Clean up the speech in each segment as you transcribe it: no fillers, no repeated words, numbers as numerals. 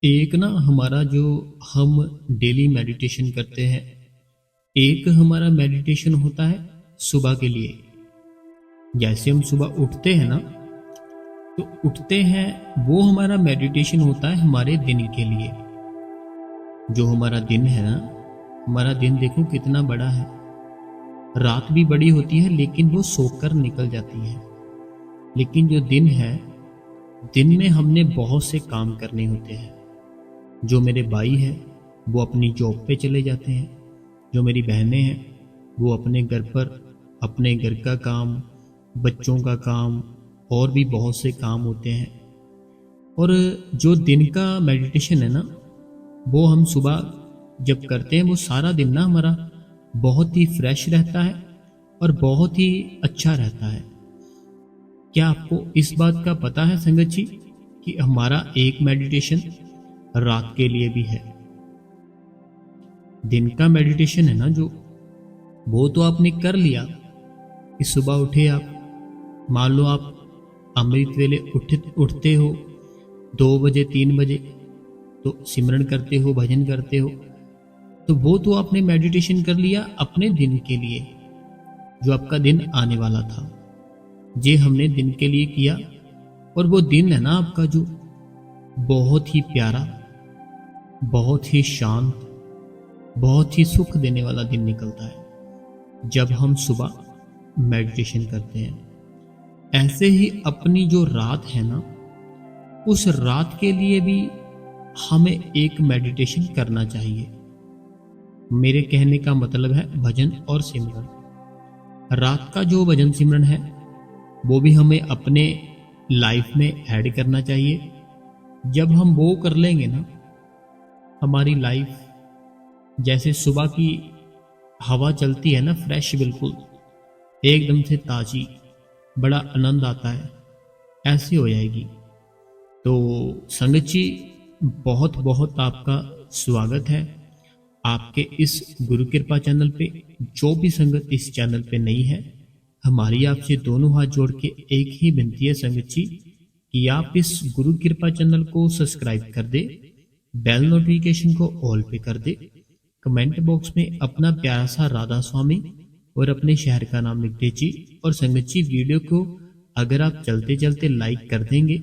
एक ना हमारा जो हम डेली मेडिटेशन करते हैं, एक हमारा मेडिटेशन होता है सुबह के लिए। जैसे हम सुबह उठते हैं ना, तो उठते हैं वो हमारा मेडिटेशन होता है हमारे दिन के लिए। जो हमारा दिन है ना, हमारा दिन देखो कितना बड़ा है। रात भी बड़ी होती है लेकिन वो सोकर निकल जाती है। लेकिन जो दिन है, दिन में हमने बहुत से काम करने होते हैं। जो मेरे भाई हैं वो अपनी जॉब पे चले जाते हैं, जो मेरी बहनें हैं वो अपने घर पर अपने घर का काम, बच्चों का काम और भी बहुत से काम होते हैं। और जो दिन का मेडिटेशन है ना, वो हम सुबह जब करते हैं वो सारा दिन ना हमारा बहुत ही फ्रेश रहता है और बहुत ही अच्छा रहता है। क्या आपको इस बात का पता है संगत जी कि हमारा एक मेडिटेशन रात के लिए भी है। दिन का मेडिटेशन है ना जो, वो तो आपने कर लिया कि सुबह उठे आप, मान लो आप अमृत वेले उठते हो 2 बजे 3 बजे, तो सिमरन करते हो, भजन करते हो, तो वो तो आपने मेडिटेशन कर लिया अपने दिन के लिए, जो आपका दिन आने वाला था। ये हमने दिन के लिए किया। और वो दिन है ना आपका जो बहुत ही प्यारा, बहुत ही शांत, बहुत ही सुख देने वाला दिन निकलता है जब हम सुबह मेडिटेशन करते हैं। ऐसे ही अपनी जो रात है ना, उस रात के लिए भी हमें एक मेडिटेशन करना चाहिए। मेरे कहने का मतलब है भजन और सिमरन। रात का जो भजन सिमरन है वो भी हमें अपने लाइफ में ऐड करना चाहिए। जब हम वो कर लेंगे ना, हमारी लाइफ जैसे सुबह की हवा चलती है ना, फ्रेश बिल्कुल एकदम से ताजी, बड़ा आनंद आता है, ऐसी हो जाएगी। तो संगत जी, बहुत बहुत आपका स्वागत है आपके इस गुरु कृपा चैनल पे। जो भी संगत इस चैनल पे नहीं है, हमारी आपसे दोनों हाथ जोड़ के एक ही विनती है संगत जी कि आप इस गुरु कृपा चैनल को सब्सक्राइब कर दे, बेल नोटिफिकेशन को ऑल पे कर दे, कमेंट बॉक्स में अपना प्यारा सा राधा स्वामी और अपने शहर का नाम लिख दीजिए। और संगत जी, वीडियो को अगर आप चलते चलते लाइक कर देंगे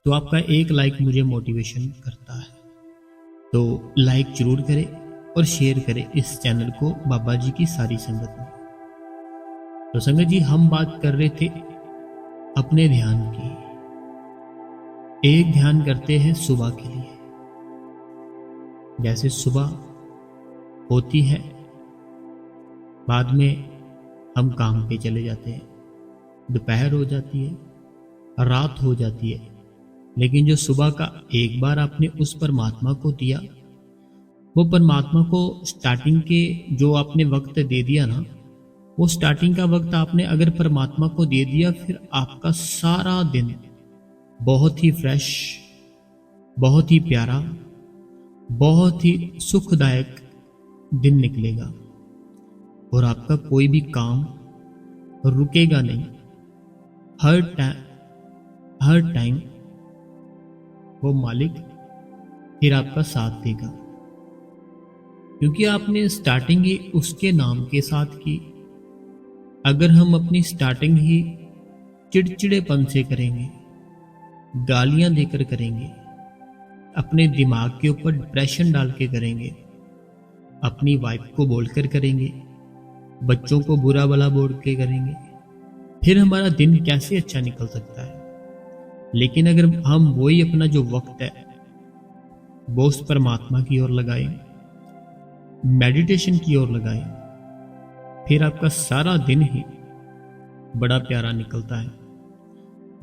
तो आपका एक लाइक मुझे मोटिवेशन करता है। तो लाइक जरूर करें और शेयर करें इस चैनल को बाबा जी की सारी संगत में। तो संगत जी, हम बात कर रहे थे अपने ध्यान की। एक ध्यान करते हैं सुबह के लिए। जैसे सुबह होती है, बाद में हम काम पे चले जाते हैं, दोपहर हो जाती है, रात हो जाती है, लेकिन जो सुबह का एक बार आपने उस परमात्मा को दिया, वो परमात्मा को स्टार्टिंग के जो आपने वक्त दे दिया ना, वो स्टार्टिंग का वक्त आपने अगर परमात्मा को दे दिया, फिर आपका सारा दिन बहुत ही फ्रेश, बहुत ही प्यारा, बहुत ही सुखदायक दिन निकलेगा। और आपका कोई भी काम रुकेगा नहीं। हर टाइम वो मालिक फिर आपका साथ देगा, क्योंकि आपने स्टार्टिंग ही उसके नाम के साथ की। अगर हम अपनी स्टार्टिंग ही चिड़चिड़ेपन से करेंगे, गालियां देकर करेंगे, अपने दिमाग के ऊपर डिप्रेशन डाल के करेंगे, अपनी वाइफ को बोलकर करेंगे, बच्चों को बुरा भला बोल के करेंगे, फिर हमारा दिन कैसे अच्छा निकल सकता है। लेकिन अगर हम वही अपना जो वक्त है वो उस परमात्मा की ओर लगाएं, मेडिटेशन की ओर लगाएं, फिर आपका सारा दिन ही बड़ा प्यारा निकलता है,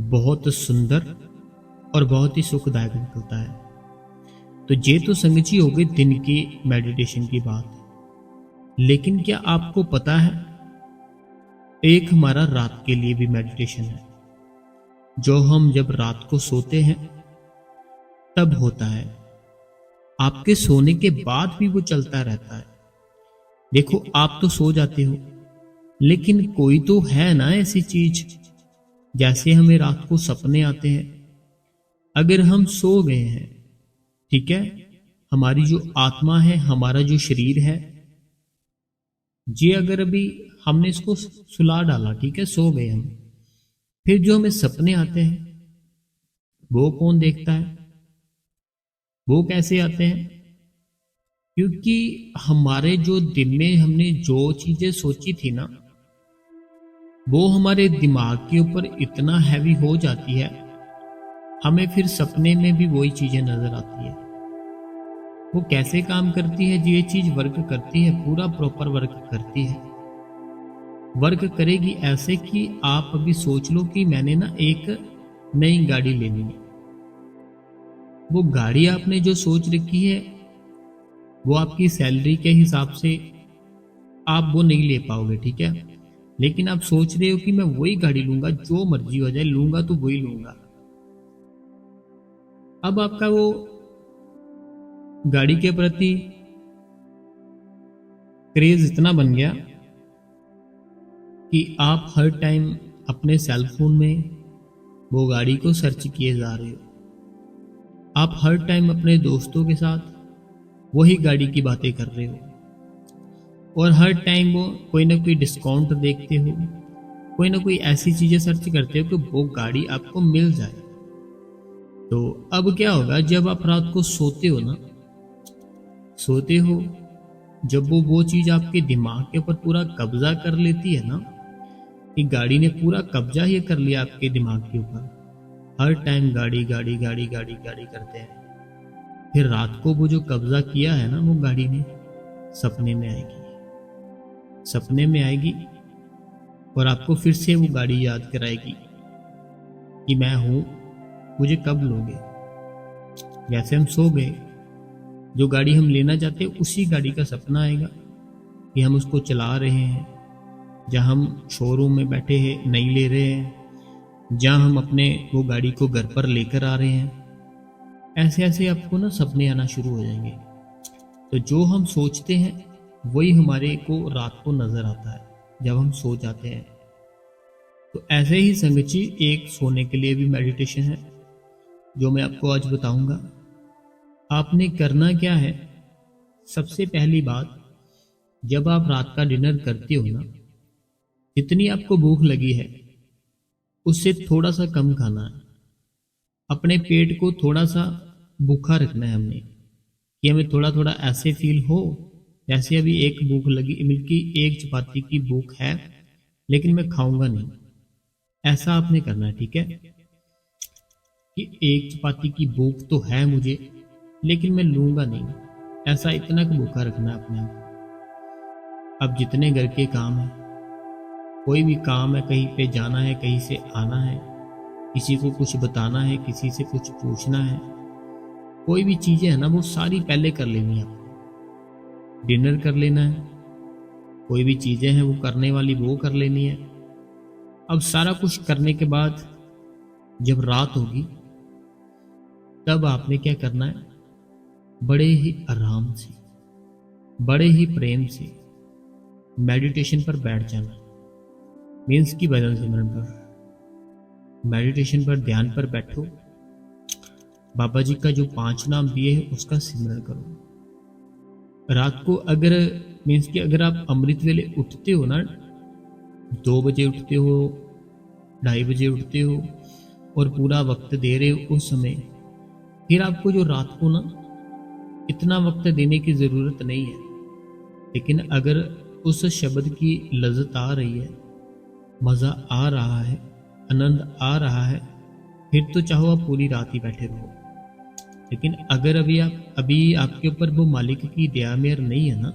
बहुत सुंदर और बहुत ही सुखदायक निकलता है। तो ये तो संगत जी हो गई दिन की मेडिटेशन की बात। लेकिन क्या आपको पता है, एक हमारा रात के लिए भी मेडिटेशन है, जो हम जब रात को सोते हैं तब होता है। आपके सोने के बाद भी वो चलता रहता है। देखो, आप तो सो जाते हो, लेकिन कोई तो है ना ऐसी चीज, जैसे हमें रात को सपने आते हैं। अगर हम सो गए हैं ठीक है, हमारी जो आत्मा है, हमारा जो शरीर है, ये अगर अभी हमने इसको सुला डाला, ठीक है, सो गए हम, फिर जो हमें सपने आते हैं वो कौन देखता है, वो कैसे आते हैं? क्योंकि हमारे जो दिन में हमने जो चीजें सोची थी ना, वो हमारे दिमाग के ऊपर इतना हैवी हो जाती है, हमें फिर सपने में भी वही चीजें नजर आती है। वो कैसे काम करती है? ये चीज वर्क करती है, पूरा प्रॉपर वर्क करती है। वर्क करेगी ऐसे कि आप अभी सोच लो कि मैंने ना एक नई गाड़ी लेनी है। वो गाड़ी आपने जो सोच रखी है, वो आपकी सैलरी के हिसाब से आप वो नहीं ले पाओगे, ठीक है, लेकिन आप सोच रहे हो कि मैं वही गाड़ी लूंगा, जो मर्जी हो जाए, लूंगा तो वही लूंगा। अब आपका वो गाड़ी के प्रति क्रेज इतना बन गया कि आप हर टाइम अपने सेल फोन में वो गाड़ी को सर्च किए जा रहे हो। आप हर टाइम अपने दोस्तों के साथ वही गाड़ी की बातें कर रहे हो, और हर टाइम वो कोई ना कोई डिस्काउंट देखते हो, कोई ना कोई ऐसी चीजें सर्च करते हो कि वो गाड़ी आपको मिल जाए। तो अब क्या होगा, जब आप रात को सोते हो ना, सोते हो, जब वो चीज आपके दिमाग के ऊपर पूरा कब्जा कर लेती है ना, कि गाड़ी ने पूरा कब्जा ही कर लिया आपके दिमाग के ऊपर, हर टाइम गाड़ी गाड़ी गाड़ी गाड़ी गाड़ी करते हैं, फिर रात को वो जो कब्जा किया है ना वो गाड़ी ने, सपने में आएगी, सपने में आएगी और आपको फिर से वो गाड़ी याद कराएगी कि मैं हूं, मुझे कब लोगे। जैसे हम सो गए, जो गाड़ी हम लेना चाहते हैं उसी गाड़ी का सपना आएगा कि हम उसको चला रहे हैं, जहां हम शोरूम में बैठे हैं, नहीं ले रहे हैं, जहां हम अपने वो गाड़ी को घर पर लेकर आ रहे हैं। ऐसे ऐसे आपको ना सपने आना शुरू हो जाएंगे। तो जो हम सोचते हैं वही हमारे को रात को नजर आता है जब हम सो जाते हैं। तो ऐसे ही संगची एक सोने के लिए भी मेडिटेशन है जो मैं आपको आज बताऊंगा। आपने करना क्या है, सबसे पहली बात, जब आप रात का डिनर करते हो ना, जितनी आपको भूख लगी है उससे थोड़ा सा कम खाना है। अपने पेट को थोड़ा सा भूखा रखना है हमने, कि हमें थोड़ा थोड़ा ऐसे फील हो जैसे अभी एक भूख लगी, बल्कि एक चपाती की भूख है लेकिन मैं खाऊंगा नहीं, ऐसा आपने करना है, ठीक है, कि एक चपाती की भूख तो है मुझे लेकिन मैं लूंगा नहीं, ऐसा इतना भूखा रखना है अपने आप। अब जितने घर के काम है, कोई भी काम है, कहीं पे जाना है, कहीं से आना है, किसी को कुछ बताना है, किसी से कुछ पूछना है, कोई भी चीजें है ना वो सारी पहले कर लेनी है आपको। डिनर कर लेना है, कोई भी चीजें हैं वो करने वाली वो कर लेनी है। अब सारा कुछ करने के बाद जब रात होगी तब आपने क्या करना है, बड़े ही आराम से, बड़े ही प्रेम से मेडिटेशन पर बैठ जाना। मीन्स की भजन सिमरन पर, मेडिटेशन पर, ध्यान पर बैठो, बाबा जी का जो 5 नाम दिए हैं उसका सिमरन करो। रात को अगर मीन्स कि अगर आप अमृत वेले उठते हो ना, 2 बजे उठते हो, 2:30 बजे उठते हो और पूरा वक्त दे रहे हो उस समय, फिर आपको जो रात को ना इतना वक्त देने की ज़रूरत नहीं है। लेकिन अगर उस शब्द की लज्जत आ रही है, मज़ा आ रहा है, आनंद आ रहा है, फिर तो चाहो आप पूरी रात ही बैठे रहो। लेकिन अगर अभी आपके ऊपर वो मालिक की दया मेहर नहीं है ना,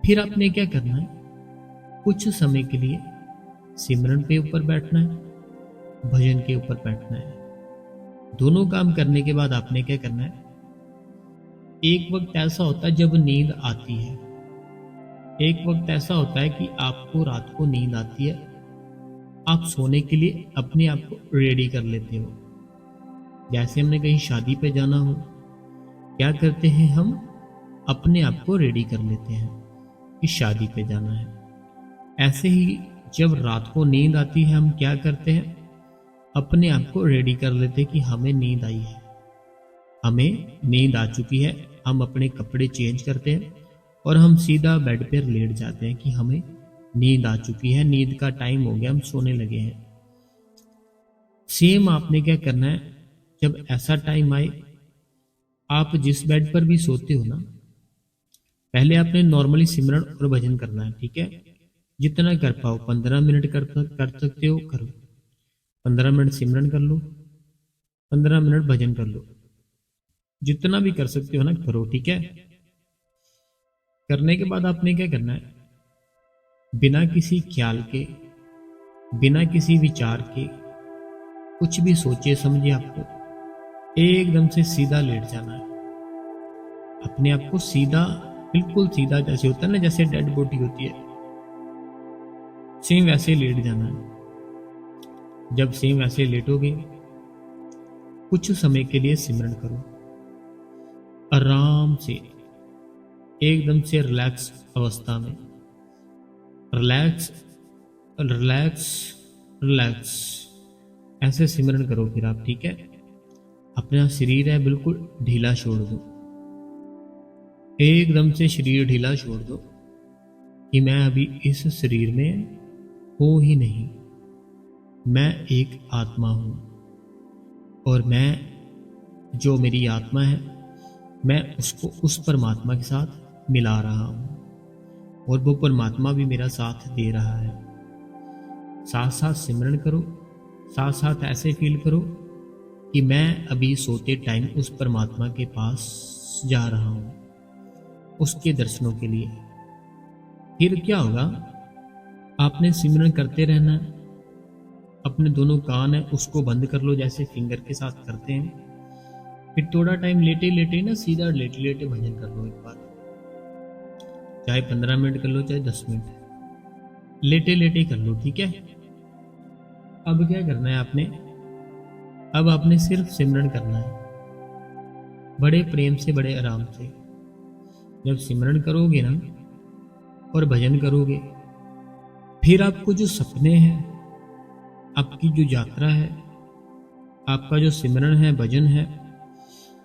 फिर आपने क्या करना है, कुछ समय के लिए सिमरन पे ऊपर बैठना है, भजन के ऊपर बैठना है। दोनों काम करने के बाद आपने क्या करना है, एक वक्त ऐसा होता है जब नींद आती है, एक वक्त ऐसा होता है कि आपको रात को नींद आती है, आप सोने के लिए अपने आप को रेडी कर लेते हो। जैसे हमने कहीं शादी पे जाना हो, क्या करते हैं, हम अपने आप को रेडी कर लेते हैं कि शादी पे जाना है। ऐसे ही जब रात को नींद आती है, हम क्या करते हैं, अपने आप को रेडी कर लेते हैं कि हमें नींद आई है, हमें नींद आ चुकी है, हम अपने कपड़े चेंज करते हैं और हम सीधा बेड पर लेट जाते हैं कि हमें नींद आ चुकी है, नींद का टाइम हो गया, हम सोने लगे हैं। सेम आपने क्या करना है, जब ऐसा टाइम आए, आप जिस बेड पर भी सोते हो ना, पहले आपने नॉर्मली सिमरन और भजन करना है, ठीक है। जितना कर पाओ, 15 मिनट कर सकते हो करो, 15 मिनट सिमरन कर लो, 15 मिनट भजन कर लो, जितना भी कर सकते हो ना करो, ठीक है। करने के बाद आपने क्या करना है, बिना किसी ख्याल के, बिना किसी विचार के, कुछ भी सोचे समझे, आपको एकदम से सीधा लेट जाना है। अपने आप को सीधा, बिल्कुल सीधा, जैसे होता है ना, जैसे डेड बॉडी होती है, सेम वैसे लेट जाना है। जब सेम वैसे लेटोगे, कुछ समय के लिए सिमरन करो, आराम से, एकदम से रिलैक्स अवस्था में, रिलैक्स रिलैक्स रिलैक्स, ऐसे सिमरन करो फिर आप, ठीक है। अपना शरीर है बिल्कुल ढीला छोड़ दो, एकदम से शरीर ढीला छोड़ दो कि मैं अभी इस शरीर में हूं ही नहीं, मैं एक आत्मा हूं और मैं, जो मेरी आत्मा है, मैं उसको उस परमात्मा के साथ मिला रहा हूं और वो परमात्मा भी मेरा साथ दे रहा है। साथ साथ सिमरन करो, साथ साथ ऐसे फील करो कि मैं अभी सोते टाइम उस परमात्मा के पास जा रहा हूं, उसके दर्शनों के लिए। फिर क्या होगा, आपने सिमरन करते रहना है। अपने दोनों कान है उसको बंद कर लो, जैसे फिंगर के साथ करते हैं। फिर थोड़ा टाइम लेटे लेटे ना, सीधा लेटे लेटे भजन कर लो एक बार, चाहे 15 मिनट कर लो, चाहे 10 मिनट, लेटे लेटे कर लो, ठीक है। अब क्या करना है आपने, अब आपने सिर्फ सिमरन करना है, बड़े प्रेम से, बड़े आराम से। जब सिमरन करोगे ना और भजन करोगे, फिर आपको जो सपने हैं, आपकी जो यात्रा है, आपका जो सिमरन है, भजन है,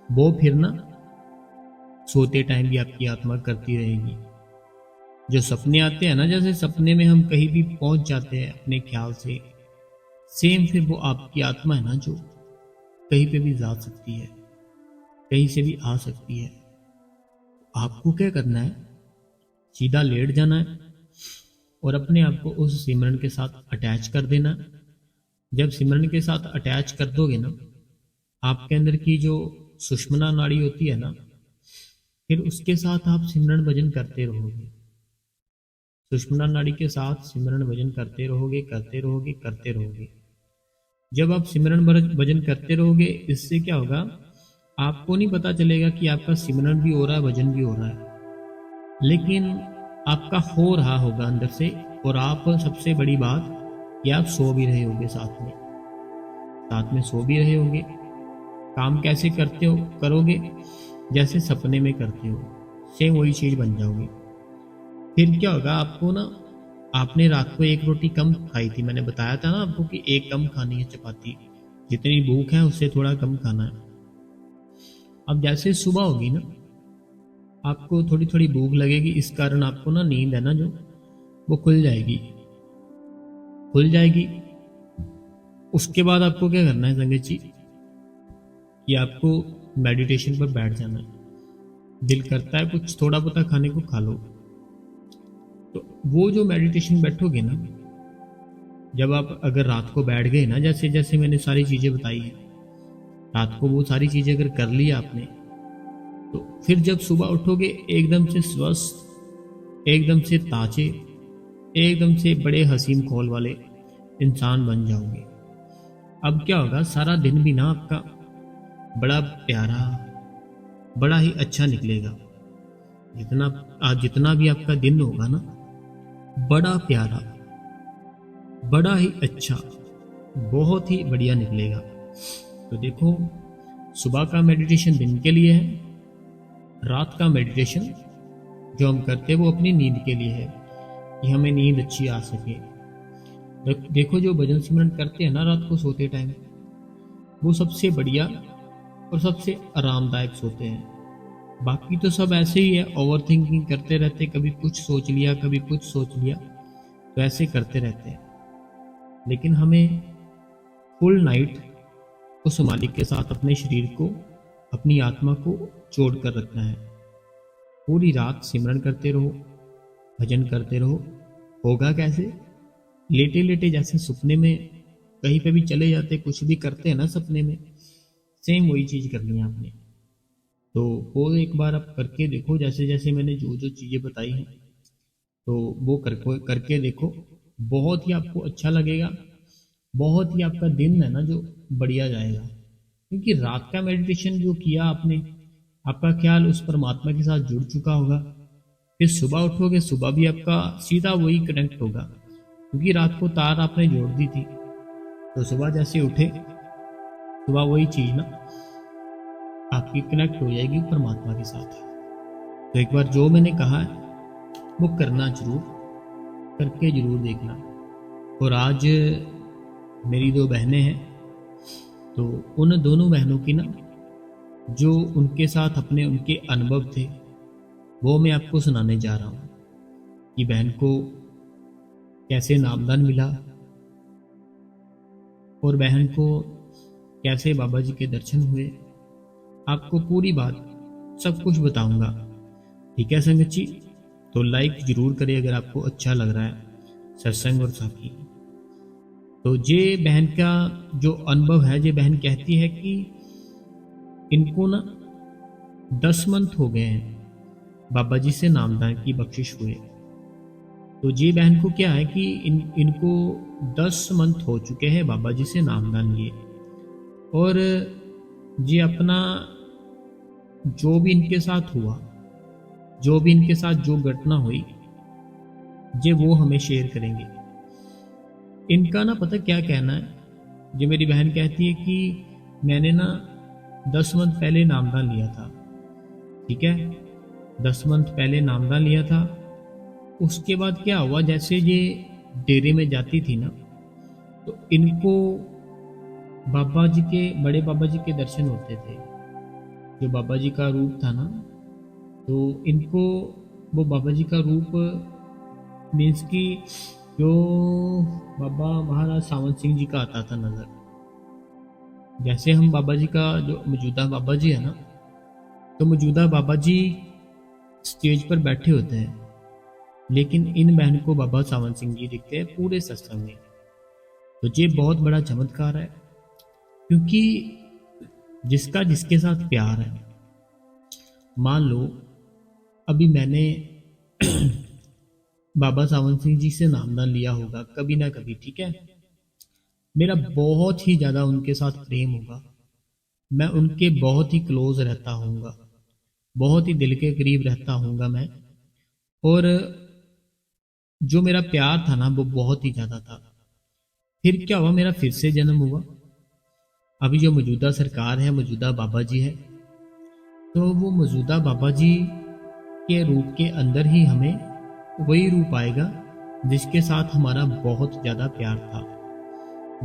वो फिर ना सोते टाइम भी आपकी आत्मा करती रहेगी। जो सपने आते हैं ना, जैसे सपने में हम कहीं भी पहुंच जाते हैं अपने ख्याल से, सेम फिर वो आपकी आत्मा है ना, जो कहीं पे भी जा सकती है, कहीं से भी आ सकती है। आपको क्या करना है, सीधा लेट जाना है और अपने आप को उस सिमरन के साथ अटैच कर देना। जब सिमरन के साथ अटैच कर दोगे ना, आपके अंदर की जो सुषुम्ना नाड़ी होती है ना, फिर उसके साथ आप सिमरन भजन करते रहोगे। सुषुम्ना नाड़ी के साथ सिमरन भजन करते रहोगे, करते रहोगे, करते रहोगे। जब आप सिमरन भजन करते रहोगे, इससे क्या होगा, आपको नहीं पता चलेगा कि आपका सिमरन भी हो रहा है, भजन भी हो रहा है, लेकिन आपका हो रहा होगा अंदर से। और आप, सबसे बड़ी बात कि आप सो भी रहे होगे, साथ में सो भी रहे होगे। काम कैसे करते हो, करोगे जैसे सपने में करते हो, सेम वही चीज बन जाओगे। फिर क्या होगा, आपको ना, आपने रात को एक रोटी कम खाई थी, मैंने बताया था ना आपको कि एक कम खानी है चपाती, जितनी भूख है उससे थोड़ा कम खाना है। अब जैसे सुबह होगी ना, आपको थोड़ी थोड़ी भूख लगेगी, इस कारण आपको ना नींद है ना जो, वो खुल जाएगी। उसके बाद आपको क्या करना है संगत जी, कि आपको मेडिटेशन पर बैठ जाना है। दिल करता है कुछ थोड़ा बहुत खाने को, खा लो। तो वो जो मेडिटेशन बैठोगे ना, जब आप अगर रात को बैठ गए ना, जैसे जैसे मैंने सारी चीजें बताई है, रात को वो सारी चीजें अगर कर लिया आपने, तो फिर जब सुबह उठोगे एकदम से स्वस्थ, एकदम से ताजे, एकदम से बड़े हसीन खोल वाले इंसान बन जाओगे। अब क्या होगा, सारा दिन भी ना आपका बड़ा प्यारा, बड़ा ही अच्छा निकलेगा। जितना भी आपका दिन होगा ना, बड़ा प्यारा, बड़ा ही अच्छा, बहुत ही बढ़िया निकलेगा। तो देखो, सुबह का मेडिटेशन दिन के लिए है, रात का मेडिटेशन जो हम करते हैं वो अपनी नींद के लिए है, कि हमें नींद अच्छी आ सके। देखो, जो भजन सिमरन करते हैं ना रात को सोते टाइम, वो सबसे बढ़िया और सबसे आरामदायक सोते हैं। बाकी तो सब ऐसे ही है, ओवर थिंकिंग करते रहते, कभी कुछ सोच लिया कभी कुछ सोच लिया, तो ऐसे करते रहते हैं। लेकिन हमें फुल नाइट उस मालिक के साथ अपने शरीर को, अपनी आत्मा को जोड़ कर रखना है। पूरी रात सिमरन करते रहो, भजन करते रहो। होगा कैसे? लेटे लेटे जैसे सपने में कहीं पे भी चले जाते, कुछ भी करते हैं ना सपने में, सेम वही चीज करनी है आपने। तो वो एक बार आप करके देखो, जैसे जैसे मैंने जो जो चीजें बताई हैं, तो वो करके देखो। बहुत ही आपको अच्छा लगेगा, बहुत ही आपका दिन है ना जो बढ़िया जाएगा। क्योंकि रात का मेडिटेशन जो किया आपने, आपका ख्याल उस परमात्मा के साथ जुड़ चुका होगा। फिर सुबह उठोगे, सुबह भी आपका सीधा वही कनेक्ट होगा, क्योंकि रात को तार आपने जोड़ दी थी। तो सुबह जैसे उठे, सुबह वही चीज ना आपकी कनेक्ट हो जाएगी परमात्मा के साथ। तो एक बार जो मैंने कहा है वो करना जरूर, करके जरूर देखना। और आज मेरी दो बहनें हैं, तो उन दोनों बहनों की ना जो उनके साथ अपने उनके अनुभव थे, वो मैं आपको सुनाने जा रहा हूँ कि बहन को कैसे नामदान मिला और बहन को कैसे बाबा जी के दर्शन हुए। आपको पूरी बात सब कुछ बताऊंगा, ठीक है संगत जी? तो लाइक जरूर करें अगर आपको अच्छा लग रहा है सत्संग और साथी। तो ये बहन का जो अनुभव है, ये बहन कहती है कि इनको ना 10 मंथ हो गए हैं बाबा जी से नामदान की बख्शिश हुए। तो ये बहन को क्या है कि इनको 10 मंथ हो चुके हैं बाबा जी से नामदान लिए। और ये अपना जो भी इनके साथ हुआ, जो भी इनके साथ जो घटना हुई, ये वो हमें शेयर करेंगे। इनका ना पता क्या कहना है, जो मेरी बहन कहती है कि मैंने ना 10 मंथ पहले नामदान लिया था, ठीक है? 10 मंथ पहले नामदान लिया था। उसके बाद क्या हुआ, जैसे ये डेरे में जाती थी ना, तो इनको बाबा जी के, बड़े बाबा जी के दर्शन होते थे। जो बाबा जी का रूप था ना, तो इनको वो बाबा जी का रूप मीन्स कि जो बाबा महाराज सावंत सिंह जी का आता था नजर। जैसे हम बाबा जी का जो मौजूदा बाबा जी है ना, तो मौजूदा बाबा जी स्टेज पर बैठे होते हैं, लेकिन इन बहन को बाबा सावंत सिंह जी दिखते हैं पूरे सत्संग में। तो ये बहुत बड़ा चमत्कार है, क्योंकि जिसका जिसके साथ प्यार है, मान लो अभी मैंने बाबा सावंत सिंह जी से नामदान लिया होगा कभी ना कभी, ठीक है? मेरा बहुत ही ज्यादा उनके साथ प्रेम होगा, मैं उनके बहुत ही क्लोज रहता हूँगा, बहुत ही दिल के करीब रहता हूँगा मैं। और जो मेरा प्यार था ना वो बहुत ही ज्यादा था। फिर क्या हुआ, मेरा फिर से जन्म हुआ। अभी जो मौजूदा सरकार है, मौजूदा बाबा जी है, तो वो मौजूदा बाबा जी के रूप के अंदर ही हमें वही रूप आएगा जिसके साथ हमारा बहुत ज्यादा प्यार था,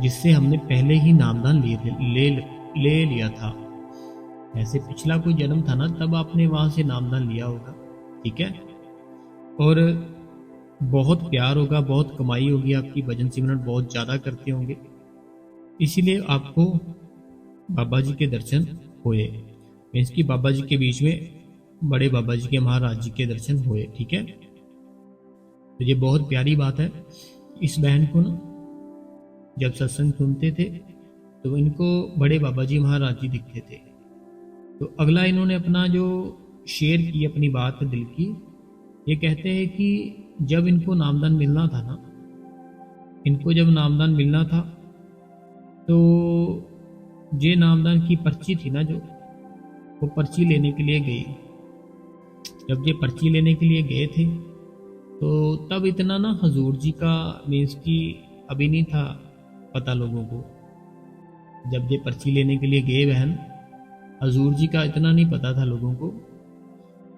जिससे हमने पहले ही नामदान ले लिया था। ऐसे पिछला कोई जन्म था ना, तब आपने वहां से नामदान लिया होगा, ठीक है? और बहुत प्यार होगा, बहुत कमाई होगी आपकी, भजन सिमरन बहुत ज्यादा करते होंगे, इसीलिए आपको बाबा जी के दर्शन हुए। मीन्स कि बाबा जी के बीच में बड़े बाबा जी के, महाराज जी के दर्शन हुए, ठीक है? तो ये बहुत प्यारी बात है। इस बहन को ना जब सत्संग सुनते थे तो इनको बड़े बाबा जी महाराज जी दिखते थे। तो अगला इन्होंने अपना जो शेयर की अपनी बात दिल की, ये कहते हैं कि जब इनको नामदान मिलना था ना, इनको जब नामदान मिलना था, तो ये नामदान की पर्ची थी ना, जो वो पर्ची लेने के लिए गई। जब ये पर्ची लेने के लिए गए थे, तो तब इतना ना हजूर जी का मीन्स की अभी नहीं था पता लोगों को। जब ये पर्ची लेने के लिए गए बहन, हजूर जी का इतना नहीं पता था लोगों को।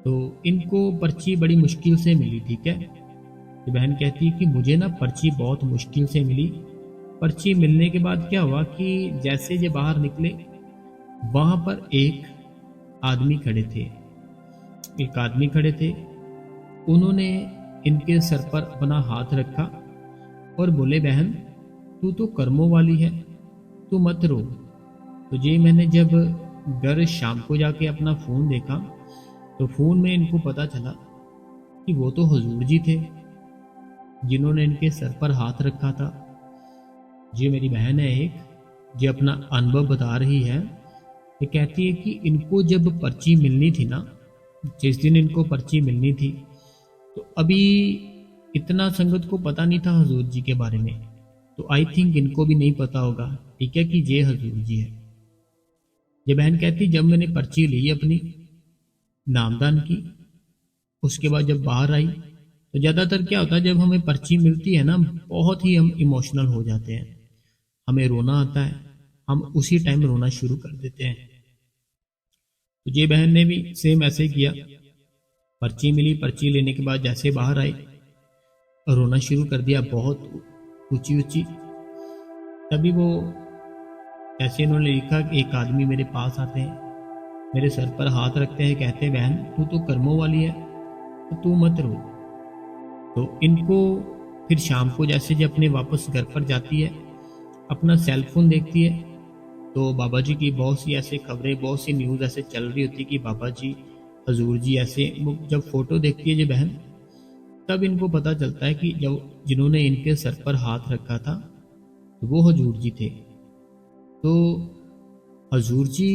तो इनको पर्ची बड़ी मुश्किल से मिली, ठीक है? ये बहन कहती है कि मुझे ना पर्ची बहुत मुश्किल से मिली। पर्ची मिलने के बाद क्या हुआ कि जैसे ये बाहर निकले, वहां पर एक आदमी खड़े थे, एक आदमी खड़े थे। उन्होंने इनके सर पर अपना हाथ रखा और बोले, बहन तू तो कर्मों वाली है, तू मत रो। तो ये मैंने जब घर शाम को जाके अपना फ़ोन देखा तो फ़ोन में इनको पता चला कि वो तो हुजूर जी थे जिन्होंने इनके सर पर हाथ रखा था। ये मेरी बहन है एक, जो अपना अनुभव बता रही है। ये कहती है कि इनको जब पर्ची मिलनी थी ना, जिस दिन इनको पर्ची मिलनी थी, तो अभी इतना संगत को पता नहीं था हुजूर जी के बारे में। तो आई थिंक इनको भी नहीं पता होगा, ठीक है, कि ये हुजूर जी है। ये बहन कहती, जब मैंने पर्ची ली अपनी नामदान की, उसके बाद जब बाहर आई तो ज़्यादातर क्या होता है, जब हमें पर्ची मिलती है ना, बहुत ही हम इमोशनल हो जाते हैं, हमें रोना आता है, हम उसी टाइम रोना शुरू कर देते हैं। तो ये बहन ने भी सेम ऐसे ही किया। पर्ची मिली, पर्ची लेने के बाद जैसे बाहर आए रोना शुरू कर दिया, बहुत ऊंची ऊंची। तभी वो ऐसे इन्होंने लिखा कि एक आदमी मेरे पास आते हैं, मेरे सर पर हाथ रखते हैं, कहते हैं, बहन तू तो कर्मों वाली है, तो तू मत रो। तो इनको फिर शाम को जैसे जब अपने वापस घर पर जाती है, अपना सेल फोन देखती है, तो बाबा जी की बहुत सी ऐसे खबरें, बहुत सी न्यूज़ ऐसे चल रही होती कि बाबा जी, हजूर जी ऐसे। वो जब फोटो देखती है ये बहन, तब इनको पता चलता है कि जब जिन्होंने इनके सर पर हाथ रखा था तो वो हजूर जी थे। तो हजूर जी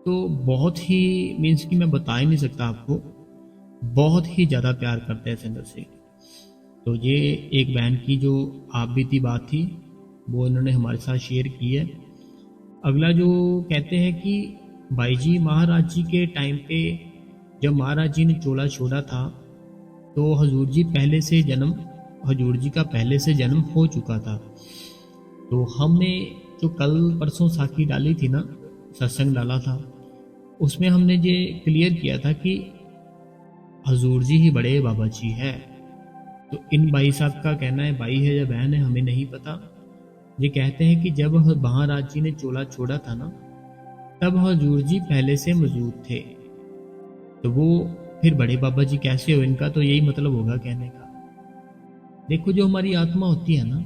तो बहुत ही, मीन्स कि मैं बता ही नहीं सकता आपको, बहुत ही ज़्यादा प्यार करते हैं संगत से। तो ये एक बहन की जो आप बीती बात थी वो इन्होंने हमारे साथ शेयर की है। अगला जो कहते हैं कि भाई जी, महाराज जी के टाइम पे जब महाराज जी ने चोला छोड़ा था तो हजूर जी पहले से जन्म, हजूर जी का पहले से जन्म हो चुका था। तो हमने जो कल परसों साखी डाली थी ना, सत्संग डाला था, उसमें हमने ये क्लियर किया था कि हजूर जी ही बड़े बाबा जी है। तो इन भाई साहब का कहना है, भाई है या बहन है हमें नहीं पता, ये कहते हैं कि जब महाराज जी ने चोला छोड़ा था ना, तब हजूर जी पहले से मौजूद थे। तो वो फिर बड़े बाबा जी कैसे हो, इनका तो यही मतलब होगा कहने का। देखो, जो हमारी आत्मा होती है ना,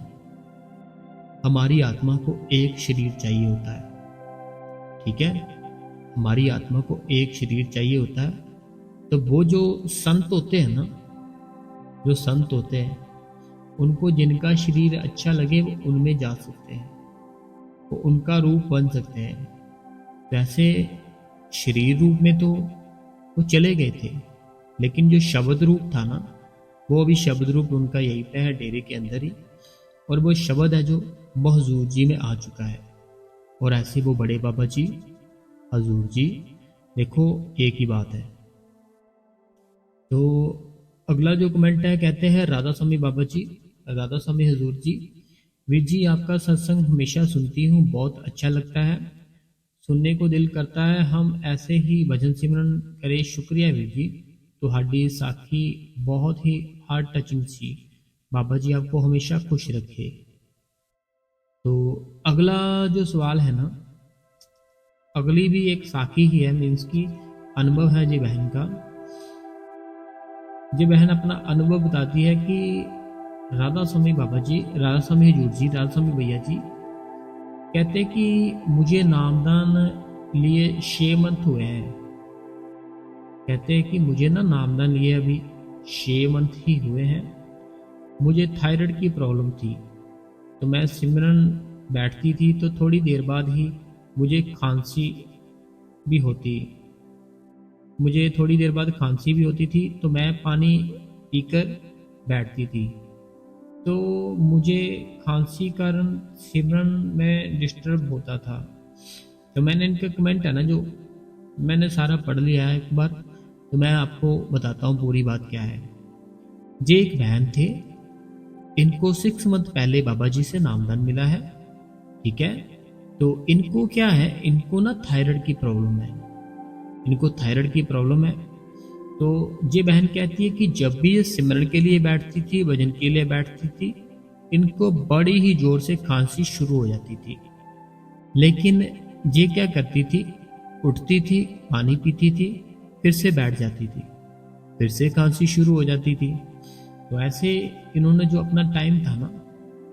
हमारी आत्मा को एक शरीर चाहिए होता है, ठीक है, हमारी आत्मा को एक शरीर चाहिए होता है। तो वो जो संत होते हैं ना, जो संत होते हैं, उनको जिनका शरीर अच्छा लगे वो उनमें जा सकते हैं, वो उनका रूप बन सकते हैं। वैसे शरीर रूप में तो वो चले गए थे, लेकिन जो शब्द रूप था ना, वो अभी शब्द रूप उनका यहीं पे है, डेरे के अंदर ही। और वो शब्द है जो वो हजूर जी में आ चुका है। और ऐसे वो बड़े बाबा जी, हजूर जी, देखो एक ही बात है। तो अगला जो कमेंट है, कहते हैं राधा स्वामी बाबा जी, राधा स्वामी हजूर जी, वीर जी आपका सत्संग हमेशा सुनती हूँ, बहुत अच्छा लगता है, सुनने को दिल करता है, हम ऐसे ही भजन सिमरन करें। शुक्रिया वीर जी, तुहाडी साखी बहुत ही हार्ट टचिंग सी, बाबा जी आपको हमेशा खुश रखे। तो अगला जो सवाल है ना, अगली भी एक साखी ही है, मीन्स की अनुभव है जी बहन का। जी बहन अपना अनुभव बताती है कि राधा स्वामी बाबा जी, राधा स्वामी हजूर जी, राधा स्वामी भैया जी कहते कि मुझे नामदान लिए 6 मंथ हुए हैं। कहते हैं कि मुझे ना नामदान लिए अभी 6 मंथ ही हुए हैं। मुझे थायराइड की प्रॉब्लम थी, तो मैं सिमरन बैठती थी तो थोड़ी देर बाद ही मुझे खांसी भी होती, मुझे थोड़ी देर बाद खांसी भी होती थी, तो मैं पानी पीकर बैठती थी, तो मुझे खांसी कारण सिमरन में डिस्टर्ब होता था। तो मैंने इनका कमेंट है ना, जो मैंने सारा पढ़ लिया है एक बार, तो मैं आपको बताता हूँ पूरी बात क्या है। जे एक बहन थे, इनको 6 मंथ पहले बाबा जी से नामदान मिला है, ठीक है। तो इनको क्या है, इनको ना थायराइड की प्रॉब्लम है, इनको थायराइड की प्रॉब्लम है। तो ये बहन कहती है कि जब भी ये सिमरन के लिए बैठती थी, भजन के लिए बैठती थी, इनको बड़ी ही जोर से खांसी शुरू हो जाती थी। लेकिन ये क्या करती थी, उठती थी, पानी पीती थी, फिर से बैठ जाती थी, फिर से खांसी शुरू हो जाती थी। तो ऐसे इन्होंने जो अपना टाइम था ना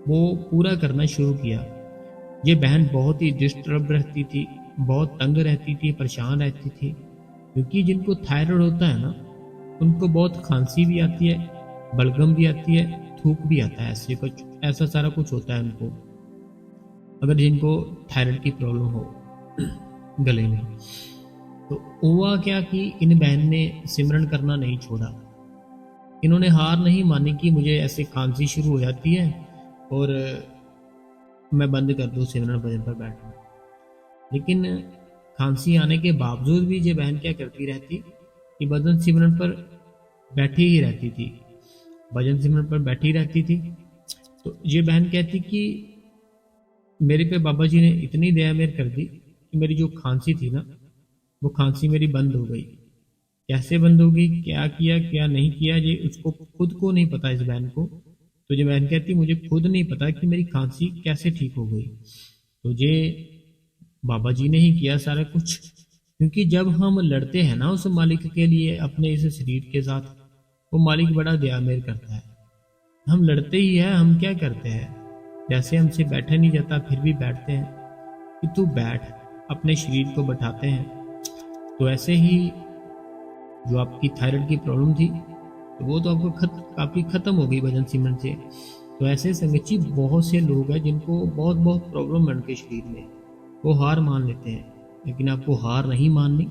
वो पूरा करना शुरू किया। ये बहन बहुत ही डिस्टर्ब रहती थी, बहुत तंग रहती थी, परेशान रहती थी, क्योंकि जिनको थायराइड होता है ना उनको बहुत खांसी भी आती है, बलगम भी आती है, थूक भी आता है, ऐसे कुछ ऐसा सारा कुछ होता है उनको, अगर जिनको थायराइड की प्रॉब्लम हो गले में। तो हुआ क्या कि इन बहन ने सिमरन करना नहीं छोड़ा। इन्होंने हार नहीं मानी कि मुझे ऐसे खांसी शुरू हो जाती है और मैं बंद कर दूं सिमरन भजन पर बैठना। लेकिन खांसी आने के बावजूद भी ये बहन क्या करती रहती कि भजन सिमरन पर बैठी ही रहती थी, भजन सिमरन पर बैठी रहती थी। तो ये बहन कहती कि मेरे पे बाबा जी ने इतनी दया मेर कर दी कि मेरी जो खांसी थी ना वो खांसी मेरी बंद हो गई। कैसे बंद होगी, क्या किया क्या नहीं किया, ये उसको खुद को नहीं पता, इस बहन को। तो ये बहन कहती मुझे खुद नहीं पता कि मेरी खांसी कैसे ठीक हो गई। तो ये बाबा जी ने ही किया सारा कुछ, क्योंकि जब हम लड़ते हैं ना उस मालिक के लिए अपने इस शरीर के साथ, वो मालिक बड़ा दया मेर करता है। हम लड़ते ही है, हम क्या करते हैं, जैसे हमसे बैठा नहीं जाता फिर भी बैठते हैं कि तू बैठ, अपने शरीर को बैठाते हैं। तो ऐसे ही जो आपकी थायराइड की प्रॉब्लम थी तो वो तो आपको काफ़ी ख़त्म हो गई भजन सिमरन से। तो ऐसे संगत जी बहुत से लोग हैं जिनको बहुत बहुत प्रॉब्लम है उनके शरीर में, वो हार मान लेते हैं। लेकिन आपको हार नहीं माननी,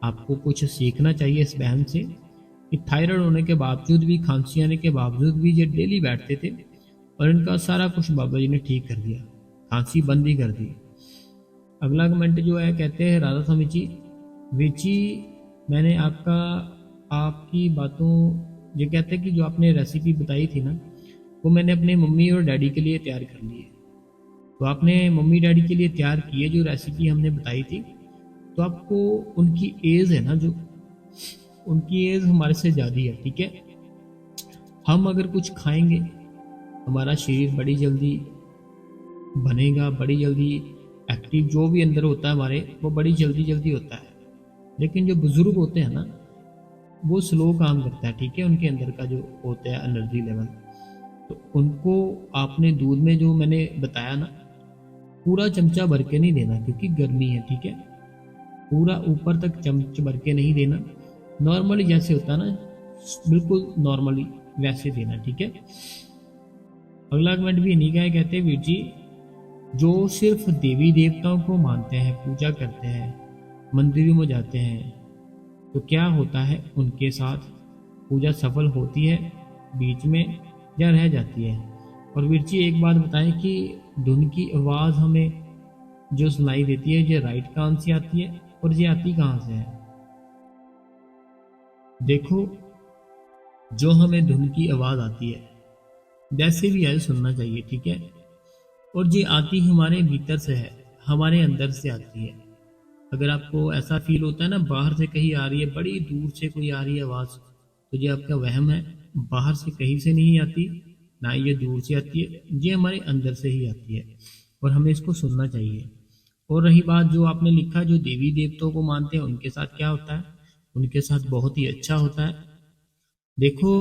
आपको कुछ सीखना चाहिए इस बहन से कि थायराइड होने के बावजूद भी, खांसी आने के बावजूद भी ये डेली बैठते थे और इनका सारा कुछ बाबा जी ने ठीक कर दिया, खांसी बंद ही कर दी। अगला कमेंट जो है कहते हैं राधा स्वामी जी, विची मैंने आपकी बातों, ये कहते हैं कि जो आपने रेसिपी बताई थी ना वो मैंने अपने मम्मी और डैडी के लिए तैयार कर ली है। तो आपने मम्मी डैडी के लिए तैयार की है जो रेसिपी हमने बताई थी, तो आपको उनकी एज है ना, जो उनकी एज हमारे से ज़्यादा है, ठीक है। हम अगर कुछ खाएंगे हमारा शरीर बड़ी जल्दी बनेगा, बड़ी जल्दी एक्टिव जो भी अंदर होता है हमारे वो बड़ी जल्दी जल्दी होता है। लेकिन जो बुजुर्ग होते हैं ना वो स्लो काम करता है, ठीक है, उनके अंदर का जो होता है एनर्जी लेवल। तो उनको आपने दूध में जो मैंने बताया ना पूरा चमचा भर के नहीं देना क्योंकि गर्मी है, ठीक है, पूरा ऊपर तक चमच भर के नहीं देना, नॉर्मली जैसे होता है ना बिल्कुल नॉर्मली वैसे देना, ठीक है। अगला कमेंट भी इन्हीं का है, कहते हैं वीर जी जो सिर्फ देवी देवताओं को मानते हैं, पूजा करते हैं, मंदिरों में जाते हैं, तो क्या होता है उनके साथ, पूजा सफल होती है बीच में या रह जाती है। और वीर जी एक बात बताएं कि धुन की आवाज़ हमें जो सुनाई देती है ये राइट कान से आती है और ये आती कहाँ से है। देखो जो हमें धुन की आवाज़ आती है जैसे भी है सुनना चाहिए, ठीक है, और ये आती हमारे भीतर से है, हमारे अंदर से आती है। अगर आपको ऐसा फील होता है ना बाहर से कहीं आ रही है, बड़ी दूर से कोई आ रही है आवाज़, तो ये आपका वहम है, बाहर से कहीं से नहीं आती, ना ये दूर से आती है, ये हमारे अंदर से ही आती है और हमें इसको सुनना चाहिए। और रही बात जो आपने लिखा जो देवी देवताओं को मानते हैं उनके साथ क्या होता है, उनके साथ बहुत ही अच्छा होता है। देखो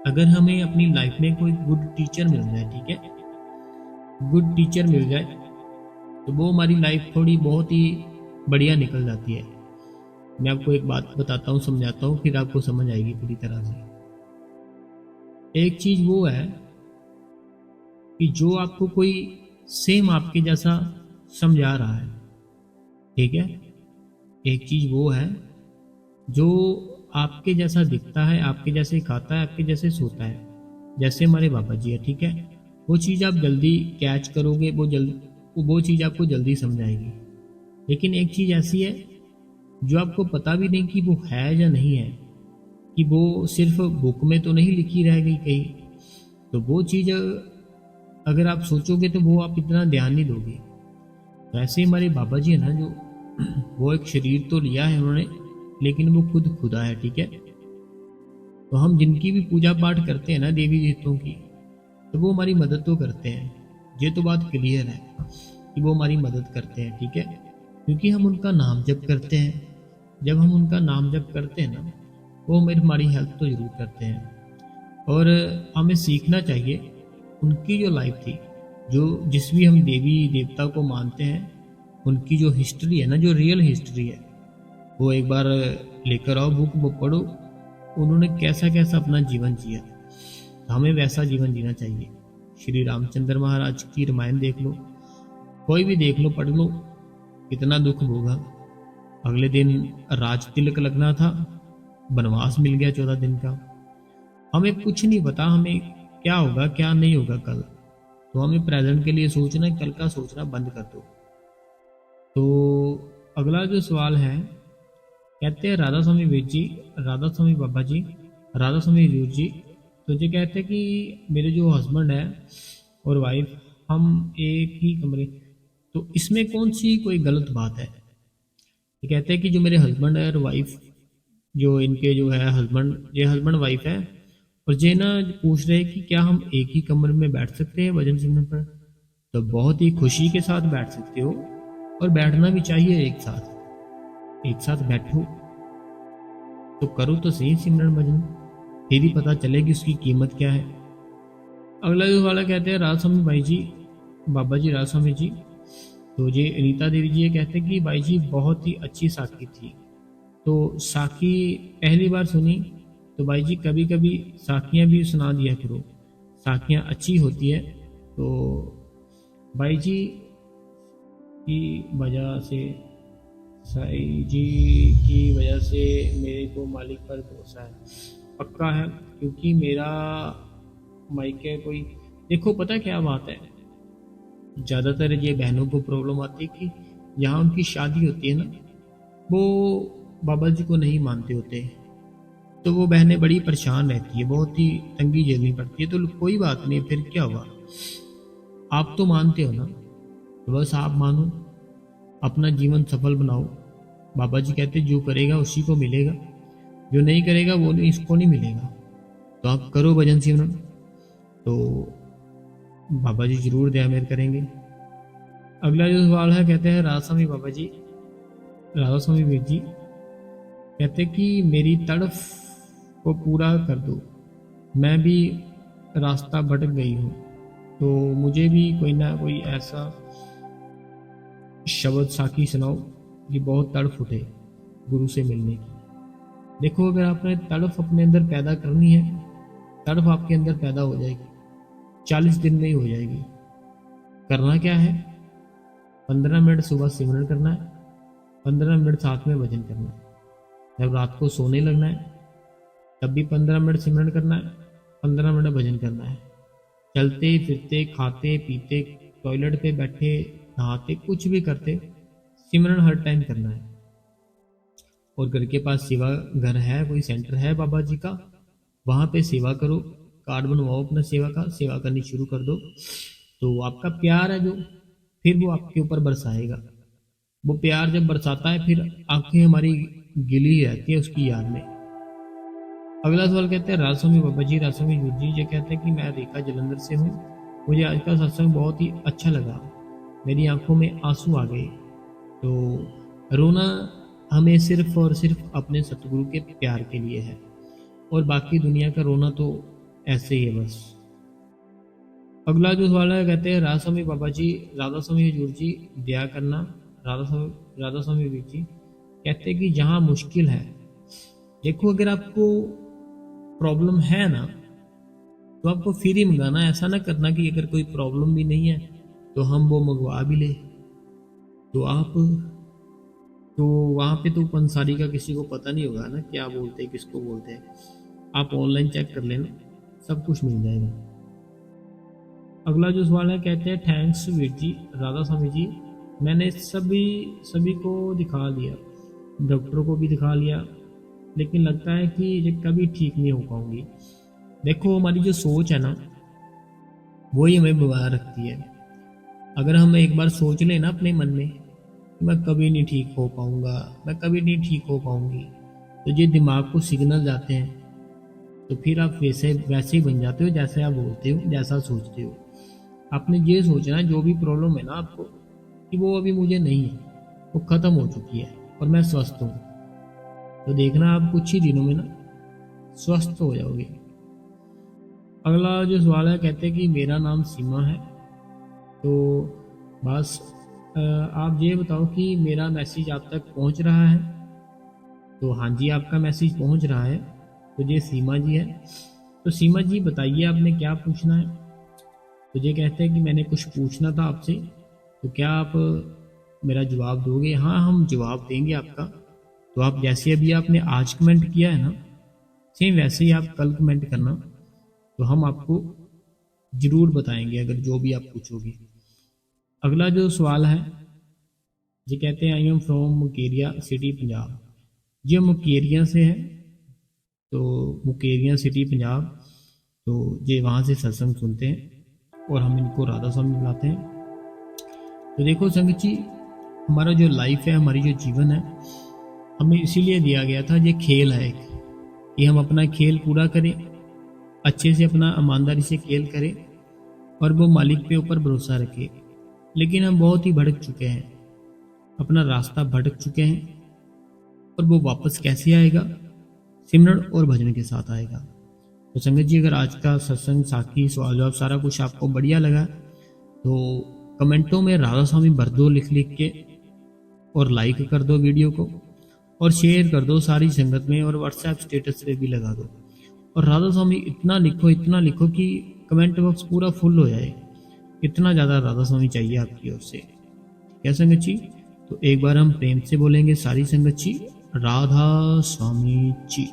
अगर हमें अपनी लाइफ में कोई गुड टीचर मिल जाए, ठीक है, गुड टीचर मिल जाए तो वो हमारी लाइफ थोड़ी बहुत ही बढ़िया निकल जाती है। मैं आपको एक बात बताता हूँ, समझाता हूँ, फिर आपको समझ आएगी पूरी तरह से। एक चीज वो है कि जो आपको कोई सेम आपके जैसा समझा रहा है, ठीक है, एक चीज वो है जो आपके जैसा दिखता है, आपके जैसे खाता है, आपके जैसे सोता है, जैसे हमारे बाबा जी है, ठीक है, वो चीज़ आप जल्दी कैच करोगे, वो चीज़ आपको जल्दी समझ आएगी। लेकिन एक चीज़ ऐसी है जो आपको पता भी नहीं कि वो है या नहीं है, कि वो सिर्फ बुक में तो नहीं लिखी रह गई कहीं, तो वो चीज़ अगर आप सोचोगे तो वो आप इतना ध्यान नहीं दोगे। तो ऐसे हमारे बाबा जी है ना जो वो एक शरीर तो लिया है उन्होंने लेकिन वो खुद खुदा है, ठीक है। तो हम जिनकी भी पूजा पाठ करते हैं ना देवी देवताओं की, तो वो हमारी मदद तो करते हैं, ये तो बात क्लियर है। कि वो हमारी मदद करते हैं, ठीक है, क्योंकि हम उनका नाम जप करते हैं। जब हम उनका नाम जप करते हैं ना, वो हमारी हेल्प तो ज़रूर करते हैं। और हमें सीखना चाहिए उनकी जो लाइफ थी, जो जिस भी हम देवी देवता को मानते हैं, उनकी जो हिस्ट्री है ना, जो रियल हिस्ट्री है, वो एक बार लेकर आओ, बुक वो पढ़ो, उन्होंने कैसा कैसा अपना जीवन जिया, हमें वैसा जीवन जीना चाहिए। श्री रामचंद्र महाराज की रामायण देख लो, कोई भी देख लो, पढ़ लो, कितना दुख भोगा। अगले दिन राज तिलक लगना था, वनवास मिल गया 14 दिन का। हमें कुछ नहीं पता हमें क्या होगा क्या नहीं होगा कल, तो हमें प्रेजेंट के लिए सोचना, कल का सोचना बंद कर दो। तो अगला जो सवाल है, कहते हैं राधा स्वामी वीर जी, राधा स्वामी बाबा जी, राधा स्वामी वीर जी, तो ये कहते हैं कि मेरे जो हस्बैंड है और वाइफ, हम एक ही कमरे, तो इसमें कौन सी कोई गलत बात है? ये कहते हैं कि जो मेरे हस्बैंड है और वाइफ, जो इनके जो है हस्बैंड, ये हस्बैंड वाइफ है, और ये ना पूछ रहे हैं कि क्या हम एक ही कमरे में बैठ सकते हैं भजन सुनने पर? तो बहुत ही खुशी के साथ बैठ सकते हो, और बैठना भी चाहिए एक साथ। एक साथ बैठो तो करो तो सही सिमरन भजन, फिर ही पता चलेगी उसकी कीमत क्या है। अगला जो वाला कहते हैं राधा स्वामी भाई जी, बाबा जी राधा स्वामी जी, तो ये अनीता देवी जी ये कहते हैं कि भाई जी बहुत ही अच्छी साखी थी। तो साखी पहली बार सुनी तो भाई जी कभी कभी साखियाँ भी सुना दिया करो, साखियाँ अच्छी होती है। तो भाई जी की वजह से, साई जी की वजह से मेरे को मालिक पर भरोसा है, पक्का है, क्योंकि मेरा मायके कोई, देखो पता क्या बात है, ज़्यादातर ये बहनों को प्रॉब्लम आती है कि यहाँ उनकी शादी होती है ना, वो बाबा जी को नहीं मानते होते, तो वो बहनें बड़ी परेशान रहती है, बहुत ही तंगी झेलनी पड़ती है। तो कोई बात नहीं, फिर क्या हुआ, आप तो मानते हो ना, तो बस आप मानो, अपना जीवन सफल बनाओ। बाबा जी कहते जो करेगा उसी को मिलेगा, जो नहीं करेगा वो नहीं, इसको नहीं मिलेगा। तो आप करो भजन सिमरन, तो बाबा जी जरूर दया मेहर करेंगे। अगला जो सवाल है, कहते हैं राधा स्वामी बाबा जी, राधा स्वामी वीर जी, कहते कि मेरी तड़फ को पूरा कर दो, मैं भी रास्ता भटक गई हूँ, तो मुझे भी कोई ना कोई ऐसा शब्द साखी सुनाओ कि बहुत तड़फ उठे गुरु से मिलने की। देखो अगर आपने तड़फ अपने अंदर पैदा करनी है, तड़फ आपके अंदर पैदा हो जाएगी, 40 दिन में ही हो जाएगी। करना क्या है, 15 मिनट सुबह सिमरन करना है, 15 मिनट साथ में भजन करना है। जब रात को सोने लगना है तब भी 15 मिनट सिमरन करना है, 15 मिनट भजन करना है। चलते फिरते, खाते पीते, टॉयलेट पे बैठे, नहाते, कुछ भी करते, सिमरन हर टाइम करना है। और घर के पास सेवा घर है, कोई सेंटर है बाबा जी का, वहाँ पे सेवा करो, कार्ड बनवाओ अपना सेवा का, सेवा करनी शुरू कर दो। तो आपका प्यार है जो, फिर वो आपके ऊपर बरसाएगा। वो प्यार जब बरसाता है, फिर आंखें हमारी गिली रहती है उसकी याद में। अगला सवाल कहते हैं राधा स्वामी बाबा जी, राधा स्वामी गुरु जी, ये कहते हैं कि मैं रेखा जलंधर से हूँ, मुझे आज का सत्संग बहुत ही अच्छा लगा, मेरी आंखों में आंसू आ गए। तो रोना हमें सिर्फ और सिर्फ अपने सतगुरु के प्यार के लिए है, और बाकी दुनिया का रोना तो ऐसे ही है बस। अगला जो सवाल है, कहते हैं राधा स्वामी बाबा जी, राधा स्वामी गुरु जी, दया करना। राधा स्वामी वीर जी कहते हैं कि जहाँ मुश्किल है, देखो अगर आपको प्रॉब्लम है ना, तो आपको फिर ही मंगाना, ऐसा ना करना कि अगर कोई प्रॉब्लम भी नहीं है तो हम वो मंगवा भी ले। तो आप, तो वहाँ पे तो पंसारी का किसी को पता नहीं होगा ना क्या बोलते हैं, किसको बोलते हैं। आप ऑनलाइन चेक कर लेना, सब कुछ मिल जाएगा। अगला जो सवाल है, कहते हैं थैंक्स वीर जी, राधा स्वामी जी, मैंने सभी को दिखा लिया, डॉक्टरों को भी दिखा लिया, लेकिन लगता है कि ये कभी ठीक नहीं हो पाऊंगी। देखो हमारी जो सोच है ना, वही हमें बीमार रखती है। अगर हम एक बार सोच लें ना अपने मन में कि मैं कभी नहीं ठीक हो पाऊंगा, मैं कभी नहीं ठीक हो पाऊंगी, तो ये दिमाग को सिग्नल जाते हैं, तो फिर आप वैसे ही बन जाते हो जैसे आप बोलते हो, जैसा सोचते हो। आपने ये सोचना, जो भी प्रॉब्लम है ना आपको, कि वो अभी मुझे नहीं है, वो ख़त्म हो चुकी है और मैं स्वस्थ हूँ। तो देखना आप कुछ ही दिनों में ना स्वस्थ हो जाओगे। अगला जो सवाल है, कहते हैं कि मेरा नाम सीमा है। तो बस आप ये बताओ कि मेरा मैसेज आप तक पहुंच रहा है। तो हाँ जी, आपका मैसेज पहुंच रहा है। तो ये सीमा जी है। तो सीमा जी बताइए आपने क्या पूछना है। तो ये कहते हैं कि मैंने कुछ पूछना था आपसे, तो क्या आप मेरा जवाब दोगे। हाँ, हम जवाब देंगे आपका। तो आप जैसे अभी आपने आज कमेंट किया है ना, सेम वैसे ही आप कल कमेंट करना, तो हम आपको जरूर बताएंगे अगर जो भी आप पूछोगे। अगला जो सवाल है, ये कहते हैं I am from Mukerian city Punjab. ये मुकेरिया से है, तो मुकेरिया सिटी पंजाब। तो ये वहाँ से सत्संग सुनते हैं और हम इनको राधा स्वामी बुलाते हैं। तो देखो संगत जी, हमारा जो लाइफ है, हमारी जो जीवन है, हमें इसीलिए दिया गया था, ये खेल है एक, कि हम अपना खेल पूरा करें, अच्छे से अपना ईमानदारी से खेल करें और वो मालिक पे ऊपर भरोसा रखें। लेकिन हम बहुत ही भटक चुके हैं, अपना रास्ता भटक चुके हैं, और वो वापस कैसे आएगा, सिमरन और भजन के साथ आएगा। तो संगत जी, अगर आज का सत्संग, साखी, सवाल जवाब सारा कुछ आपको बढ़िया लगा तो कमेंटों में राधा स्वामी भर दो लिख लिख के, और लाइक कर दो वीडियो को, और शेयर कर दो सारी संगत में, और व्हाट्सएप स्टेटस पे भी लगा दो। और राधा स्वामी इतना लिखो कि कमेंट बॉक्स पूरा फुल हो जाए। इतना ज़्यादा राधा स्वामी चाहिए आपकी ओर से। क्या संगत जी? तो एक बार हम प्रेम से बोलेंगे सारी संगत जी, राधा स्वामी जी।